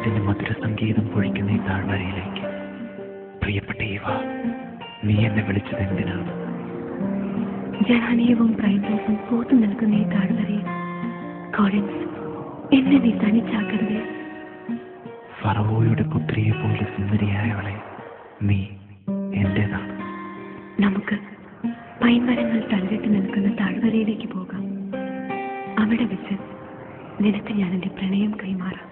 പ്രണയത്തിന്റെ മധുര സംഗീതം പൊഴിക്കുന്ന ഈ താഴ്വരയിലേക്ക്. പ്രിയപ്പെട്ട ഈവ, നീ എന്നെ വിളിച്ചത് എന്തിനാണ്? ജനാനീയവും പ്രയത്നവും പൂത്തു നിൽക്കുന്ന ഈ താഴ്വരയിൽ കോളിൻസ്, എന്നെ നീ തനിച്ചാക്കരുതേ. ഫറവോയുടെ പുത്രിയെ പോലെ സുന്ദരിയായവളെ, നീ എന്റേതാണ്. നമുക്ക് പൈൻമരങ്ങൾ തലകെട്ട് നിൽക്കുന്ന താഴ്വരയിലേക്ക് പോകാം. അവിടെ വെച്ച് നിനക്ക് ഞാൻ എൻ്റെ പ്രണയം കൈമാറാം.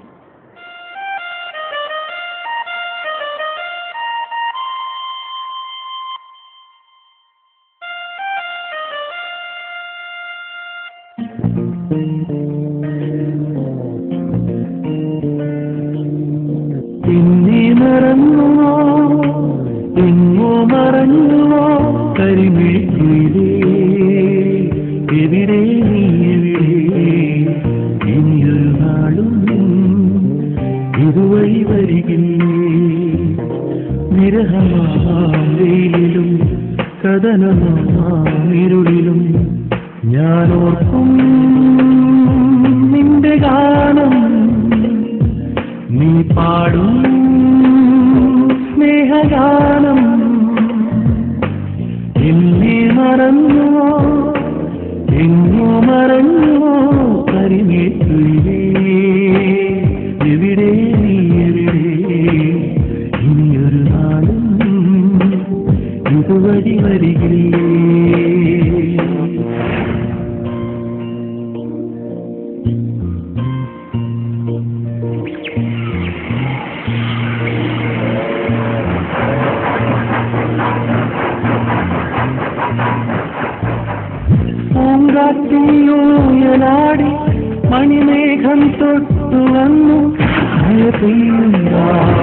പിന്നെ മറന്നുവോ, എങ്ങോ മറഞ്ഞുവോ കരിമിഴിയിലേ, എവിടെ നീ എവിടെ, ഇനിയൊരു നാളും ഇതുവഴി വരികില്ലേ. വിരഹമാം വെയിലിലും കഥനമാം ഇരുളിലും ഞാനോർക്കും നിന്റെ ഗാനം. നീ പാടും സ്നേഹഗാനം. എന്നെ മറന്നുവോ, എങ്ങോ മറഞ്ഞുവോ കരിമേറ്റുയിലേ, എവിടെ നീ എവിടെ, ഇനിയൊരു നാളും ഇതുവഴി വരികില്ലേ. പൂങ്കാറ്റിയൂയലാടി മണിമേഘം തൊട്ടു വന്നു, മഴ പെയ്യുമ്പോൾ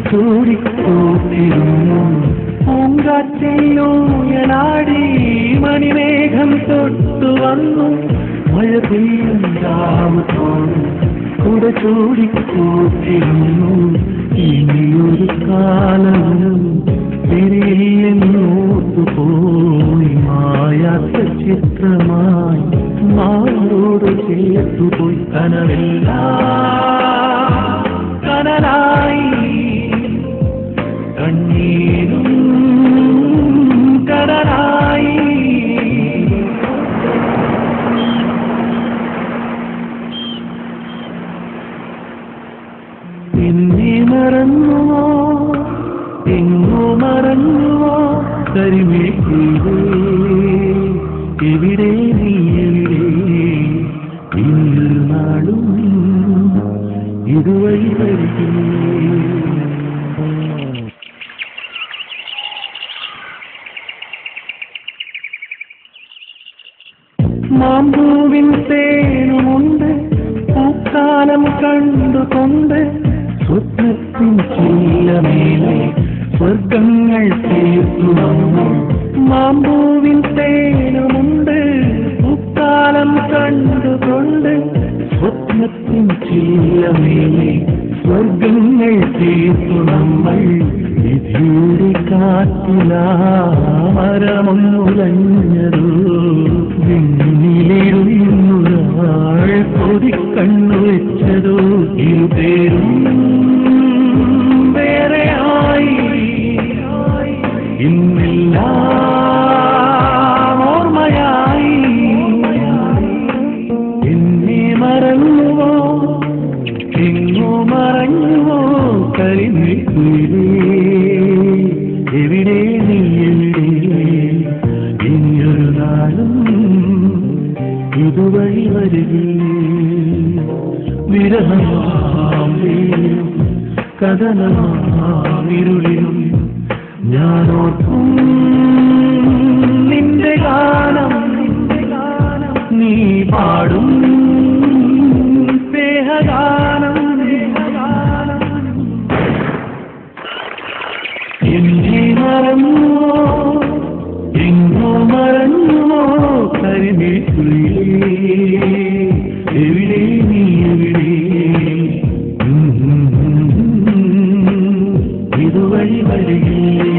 ചൂടിക്കൂട്ടിരുന്നു. പൂങ്കാറ്റിയൂയലാടി മണിമേഘം തൊട്ടു വന്നു, മഴ പെയ്യുമ്പോൾ ചൂടിക്കൂട്ടിരുന്നു. ഇനിയൊരു കാലം തിരിയെന്നോട്ടുപോയി, മായാത്ത ചിത്രമായി മാറോട് ചേർത്തുപോയി. കനവെല്ലാം കനലായി, കണ്ണീരും കടലായി. എന്നെ മറന്നുവോ, എങ്ങോ മറഞ്ഞുവോ കരിമേറ്റിലേ, എവിടെ നീ എവിടെ, ഇന്നൊരു നാളും ഇതുവഴി വരികില്ലേ. മാമ്പൂവിൻ തേനുമുണ്ട് പൂക്കാലം കണ്ടുകൊണ്ട്, സ്വപ്നത്തിൻ ചില്ലമേലെ സ്വർഗങ്ങൾ തീർത്തു വന്നു. മാമ്പൂവിൻ തേനുമുണ്ട് പൂക്കാലം കണ്ടുകൊണ്ട്, സ്വപ്നത്തിൻ ചില്ലമേലെ സ്വർഗങ്ങൾ തീർത്തു നമ്മൾ. വിധിയുടെ കാറ്റിലാമരമൊന്നുലഞ്ഞതു, വിണ്ണിലിരുന്നൊരാൾ കൊതിക്കണ്ണു വെച്ചതോ, ഇരുപേരും വേറെയായി. ഇന്നെല്ലാം ഓർമ്മയായി. എന്നെ മറന്നുവോ, എങ്ങോ മറഞ്ഞുവോ കരിമിഴിയിലേ, എവിടെ നീ എവിടെ, ഇനിയൊരു നാളും ഇതുവഴി വരികില്ലേ. വിരഹമാം വെയിലും കഥനമാം ഇരുളിലും ഞാനോർക്കും നിന്റെ ഗാനം. നീ പാടും സ്നേഹഗാനം. എന്നെ മറന്നുവോ, എങ്ങോ മറഞ്ഞുവോ കരിമേറ്റിലേ, എവിടെ നീ എവിടെ, ഇതുവഴി വരികില്ലേ.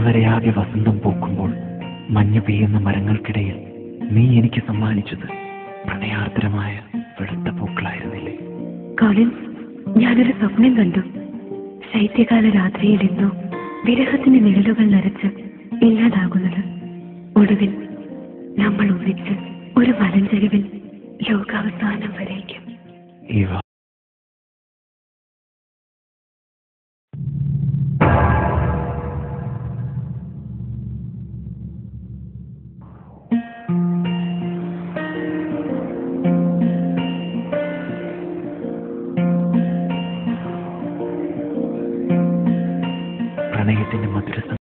താഴ്വരയാകെ വസന്തം പൂക്കുമ്പോൾ മഞ്ഞ് പെയ്യുന്ന മരങ്ങൾക്കിടയിൽ നീ എനിക്ക് സമ്മാനിച്ചത് പ്രണയാർദ്രമായ വെളുത്ത പൂക്കളായിരുന്നില്ലേ? കോളിൻസ്, ഞാനൊരു സ്വപ്നം കണ്ടു. ശൈത്യകാല രാത്രിയിൽ ഇന്നോ വിരഹത്തിന്റെ നിഴലുകൾ നിറച്ച് ഇല്ലാതാകുന്നത്. ഒടുവിൽ നമ്മൾ ഒന്നിച്ച് ഒരു മലഞ്ചെരുവിൽ ലോകാവസാനം വരേക്കും. ഇവ പ്രണയത്തിന്റെ മധുര